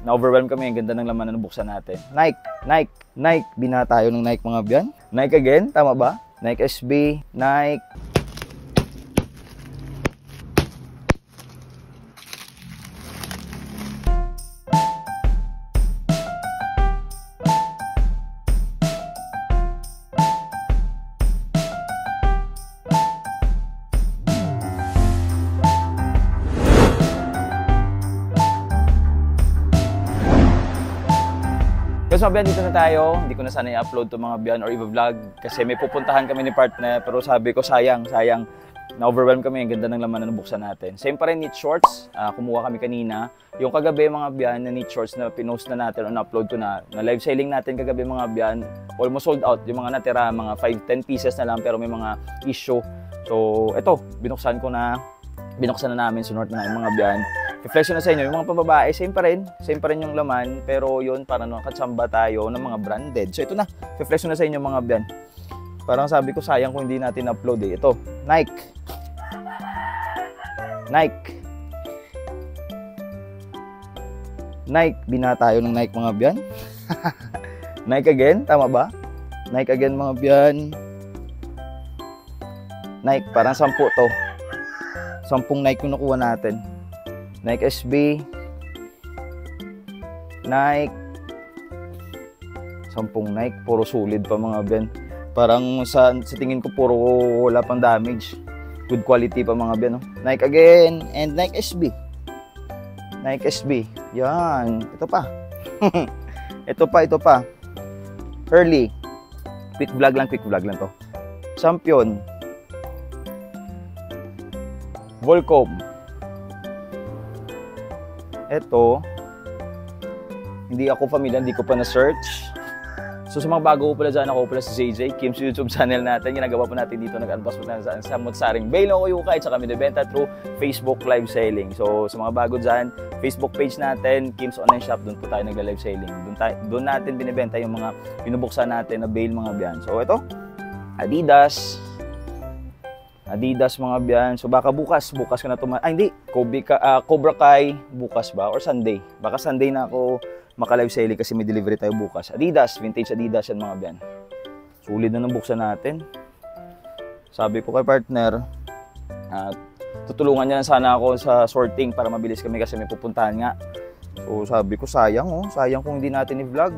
Na-overwhelm kami. Ang ganda ng laman na nabuksan natin. Nike. Nike. Nike. Bina tayo ng Nike mga biyan. Nike again. Tama ba? Nike SB. Nike. Guys, mga biyan, dito na tayo. Hindi ko na sana i-upload to mga biyan or i-vlog kasi may pupuntahan kami ni partner pero sabi ko sayang, na-overwhelm kami. Ang ganda ng laman na nabuksan natin. Same pa rin knit shorts. Kumuha kami kanina. Yung kagabi mga biyan na knit shorts na pinost na natin o na-upload ko na live selling natin kagabi mga biyan. Almost sold out. Yung mga natira, mga 5-10 pieces na lang pero may mga issue. So, ito, binuksan na namin, sunod na yung mga biyan. Reflection na sa inyo, yung mga pababae, same pa rin yung laman, pero yun, parang nakatsamba tayo ng mga branded. So ito na, reflection na sa inyo mga biyan. Parang sabi ko, sayang kung hindi natin upload eh. Ito, Nike. Nike. Nike, bina tayo ng Nike mga biyan. Nike again, tama ba? Nike again mga biyan. Nike, parang 10 to. 10 Nike yung nakuha natin. Nike SB, Nike, 10 Nike, puro solid pa mga biyan. Parang sa tingin ko puro wala pang damage. Good quality pa mga biyan. No? Nike again, and Nike SB. Nike SB, yan, ito pa. ito pa. Early, quick vlog lang to. Champion, Volcom. Ito, hindi ako familiar, hindi ko pa na-search. So sa mga bago ko pala dyan, ako pala si JJ, Kim's YouTube channel natin. Ginagawa po natin dito, nag-unbox po natin sa Samot-Saring Bail o Kuyukay, tsaka binibenta through Facebook live selling. So sa mga bago dyan, Facebook page natin, Kim's Online Shop, doon po tayo nag-live selling. Doon natin binibenta yung mga binubuksan natin na bail mga biyan. So ito, Adidas mga biyan. So baka bukas ko na hindi, Cobra Kai bukas ba or Sunday. Baka Sunday na ako maka-live selling kasi may delivery tayo bukas. Adidas, vintage Adidas yan mga biyan. Sulit na nang buksan natin. Sabi ko kay partner, tutulungan niya sana ako sa sorting para mabilis kami kasi may pupuntahan nga. So sabi ko sayang kung hindi natin i-vlog.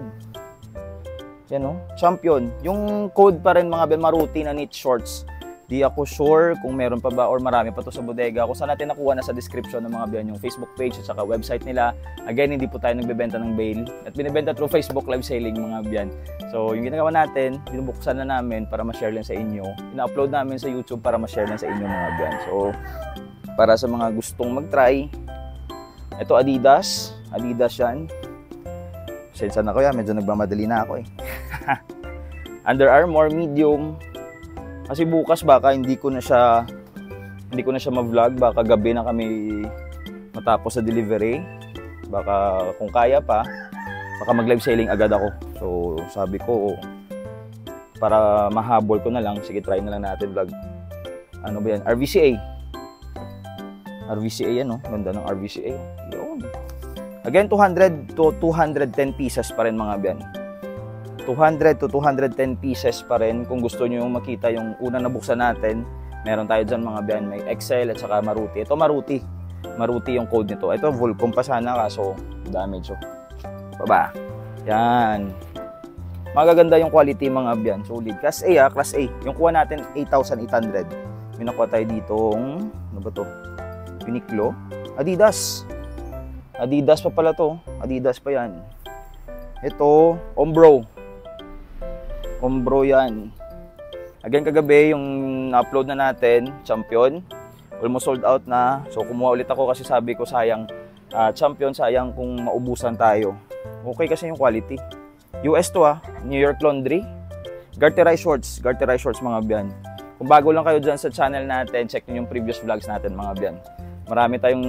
Yan Champion. Yung code pa rin mga biyan, Maruti na knit shorts. Di ako sure kung meron pa ba or marami pa to sa bodega. Kung saan natin nakuha na sa description ng mga biyan yung Facebook page at saka website nila. Again, hindi po tayo nagbebenta ng bail at binibenta through Facebook live selling mga biyan. So yung ginagawa natin, binubuksan na namin para ma-share lang sa inyo. Ina-upload namin sa YouTube para ma-share lang sa inyo mga biyan. So para sa mga gustong mag-try, ito Adidas yan. Sensa na ko yan, medyo nagmamadali na ako eh. Under Armour medium. Kasi bukas baka hindi ko na siya ma-vlog, baka gabi na kami matapos sa delivery. Baka kung kaya pa, baka mag-live selling agad ako. So sabi ko, para mahabol ko na lang, sige try na lang natin vlog. Ano ba yan? RVCA yan ganda ng RVCA. Yun. Again, 200 to 210 pieces pa rin mga biyan. 200 to 210 pieces pa rin. Kung gusto nyo makita yung unang nabuksan natin, meron tayo dyan mga biyan. May XL at saka Maruti. Ito Maruti yung code nito. Ito Volcom pa sana kaso damage. Baba. Yan. Magaganda yung quality mga biyan. Solid. Class A Class A. Yung kuha natin 8,800. May nakuha tayo dito. Ano ba to? Uniqlo. Adidas pa pala to. Adidas pa yan. Ito Ombro yan. Again, kagabi yung na-upload na natin, Champion. Almost sold out na. So, kumuha ulit ako kasi sabi ko sayang. Champion, sayang kung maubusan tayo. Okay kasi yung quality. US to New York Laundry. Garterized shorts mga biyan. Kung bago lang kayo dyan sa channel natin, check nyo yung previous vlogs natin mga biyan. Marami tayong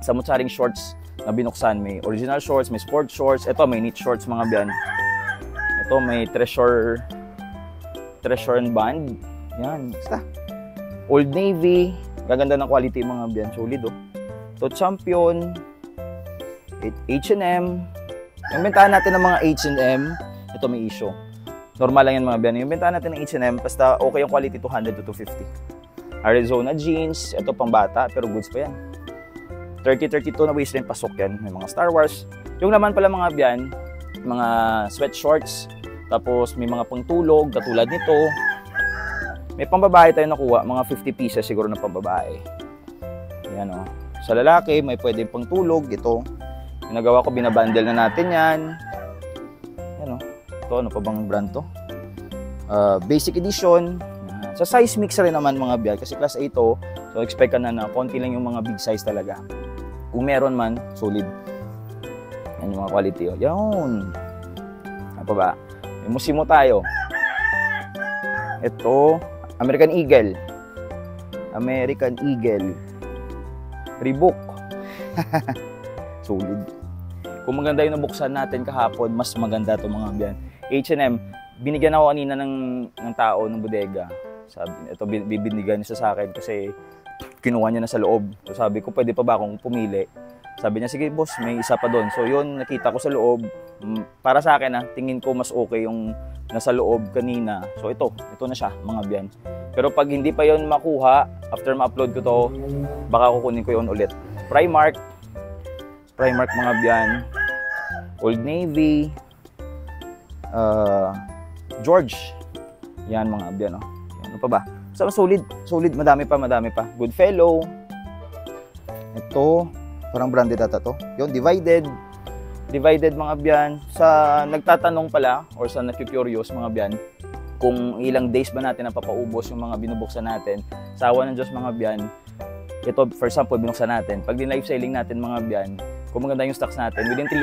samot-saring shorts na binuksan. May original shorts, may sport shorts. Ito, may knit shorts mga biyan. Ito, may treasure and band. Yan, basta. Old Navy. Gaganda ng quality mga biyan. Solid Ito, Champion. H&M. Yung bentahan natin ng mga H&M, ito may issue. Normal lang yan mga biyan. Yung bentahan natin ng H&M, basta okay yung quality, 200 to 250. Arizona jeans, ito pang bata, pero goods pa yan. 30-32 na waistline, pasok yan. May mga Star Wars. Yung naman pala mga biyan, mga sweatshorts, tapos may mga pangtulog, katulad nito. May pambabae tayo nakuha, mga 50 pieces siguro na pambabae. Yan o. Sa lalaki, may pwede pangtulog, ito. Ginagawa ko, binabundle na natin yan. Yan o. Ito, ano pa bang brand to? Basic edition. Sa size mix rin naman mga biyan, kasi class A to, so expect ka na konti lang yung mga big size talaga. Kung meron man, solid. Yan yung mga quality o. Yan. Ano pa ba? May musimo tayo. Ito, American Eagle. American Eagle. Reebok. Solid. Kung maganda yung nabuksan natin kahapon, mas maganda to mga biyan. H&M, binigyan ako kanina ng tao ng bodega. Sabi, ito bibindigan niya sa akin kasi kinuha niya na sa loob. So sabi ko, pwede pa ba akong pumili? Sabi niya, sige boss, may isa pa doon. So yun, nakita ko sa loob. Para sa akin tingin ko mas okay yung nasa loob kanina. So ito na siya, mga biyan. Pero pag hindi pa yon makuha, after ma-upload ko to, baka kukunin ko yon ulit. Primark mga biyan. Old Navy. George. Yan mga biyan. Oh. Ano pa ba? So, solid, madami pa. Goodfellow. Ito, parang branded ata to. Yun, Divided mga biyan. Sa nagtatanong pala, or sa nagki-curious mga biyan, kung ilang days ba natin napapaubos yung mga binubuksan natin, sa awa ng Diyos mga biyan, ito, for example, binuksan natin. Pag din live selling natin mga biyan, kung maganda yung stocks natin, within 3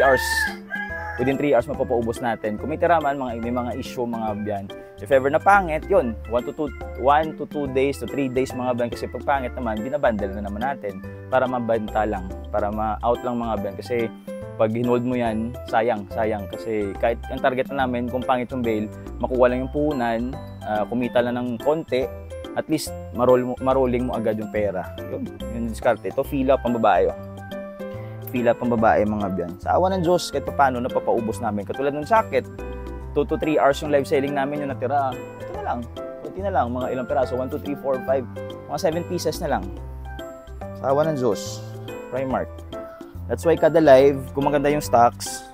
hours mapapaubos natin. Kung may tiraman, may mga issue mga biyan. If ever na pangit, yun, 1 to 2 days to 3 days mga biyan. Kasi pag pangit naman, binabundle na naman natin para mabenta lang, para ma-out lang mga biyan. Kasi pag hinold mo yan, sayang. Kasi kahit ang target na namin, kung pangit yung bail, makuha lang yung puhunan, kumita lang ng konti, at least marolling mo agad yung pera. Yun diskarte. Ito, fila pambabae. Fila pambabae mga biyan. Sa awa ng Diyos, kahit paano napapaubos namin. Katulad ng jacket, 2 to 3 hours yung live selling namin yung natira. Ito na lang. Kunti na lang. Mga ilang peraso. 1, 2, 3, 4, 5. Mga 7 pieces na lang. Sa awa ng Diyos. Primark. That's why kada live, kung maganda yung stocks,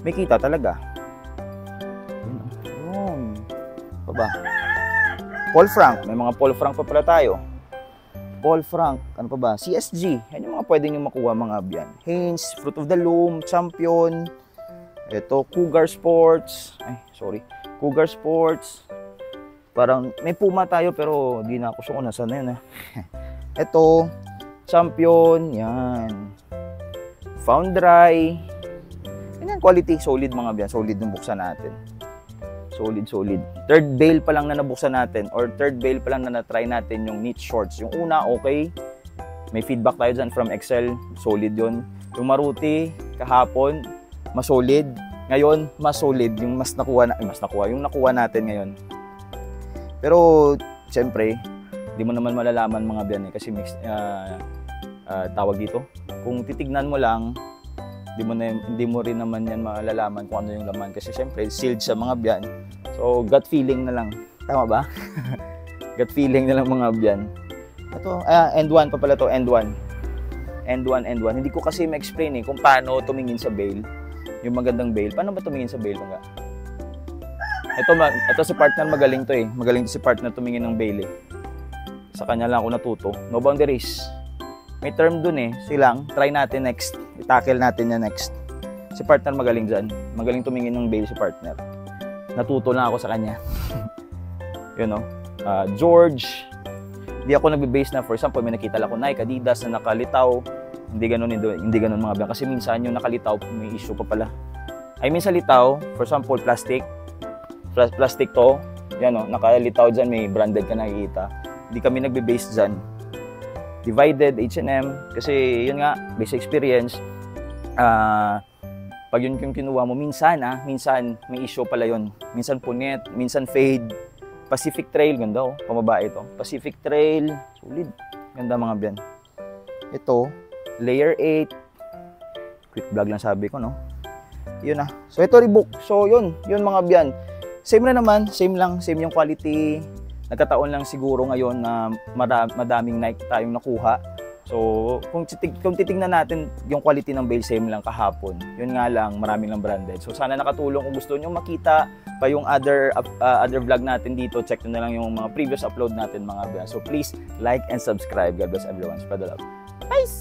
may kita talaga. Yun. Pa ba? Paul Frank. May mga Paul Frank pa pala tayo. Paul Frank. Ano pa ba? CSG. Yan yung mga pwede nyo makuha mga biyan. Hanes, Fruit of the Loom, Champion. Ito, Cougar Sports. Cougar Sports. Parang may Puma tayo pero di na ako sure kung nasaan na yun. Ito, Champion. Yan. Foundry. Yan, quality. Solid mga biyan. Solid yung buksan natin. Solid. Third bail pa lang na nabuksan natin or third bail pa lang na na-try natin yung knit shorts. Yung una, okay. May feedback tayo dyan from Excel. Solid yun. Yung Maruti, kahapon, mas solid. Ngayon, mas solid. Yung yung nakuha natin ngayon. Pero, siyempre, di mo naman malalaman mga biyan kasi tawag dito. Kung titignan mo lang, hindi mo rin naman yan malalaman kung ano yung laman kasi syempre sealed sa mga biyan. So gut feeling na lang. Tama ba? Gut feeling na lang mga biyan. Ito, end 1 pa pala to, end 1. Hindi ko kasi ma-explain kung paano tumingin sa bail. Yung magandang bail. Paano ba tumingin sa bail? Ito si partner magaling to Magaling to si partner tumingin ng bail Sa kanya lang ako natuto. No boundaries. May term dun silang, try natin next. I-tackle natin yan next. Si partner magaling dyan. Magaling tumingin ng bail si partner. Natuto lang ako sa kanya. George. Hindi ako nagbe-base na, for example, may nakita lang ako Nike, Adidas na nakalitaw. Hindi ganun mga biyan. Kasi minsan yung nakalitaw, may issue pa pala. I mean sa litaw, for example, plastic to. Yan nakalitaw dyan, may branded ka nakikita. Hindi kami nagbe-base dyan. Divided, H&M, kasi yun nga, basic experience, pag yun yung kinuha mo, minsan may issue pala yun. Minsan punit, minsan fade. Pacific Trail, ganda pamabae ito. Pacific Trail, solid. Ganda mga biyan. Ito, Layer 8, quick vlog lang sabi ko, no? Yun na. So, ito rebook. So, yun mga biyan. Same na naman, same yung quality. Nagkataon lang siguro ngayon na madaming Nike tayong nakuha. So, kung titingnan natin yung quality ng bale, same lang kahapon. Yun nga lang, maraming lang branded. So, sana nakatulong. Kung gusto nyo makita pa yung other vlog natin dito, check nyo na lang yung mga previous upload natin mga biyan. So, please like and subscribe. God bless everyone. Spread the love. Peace!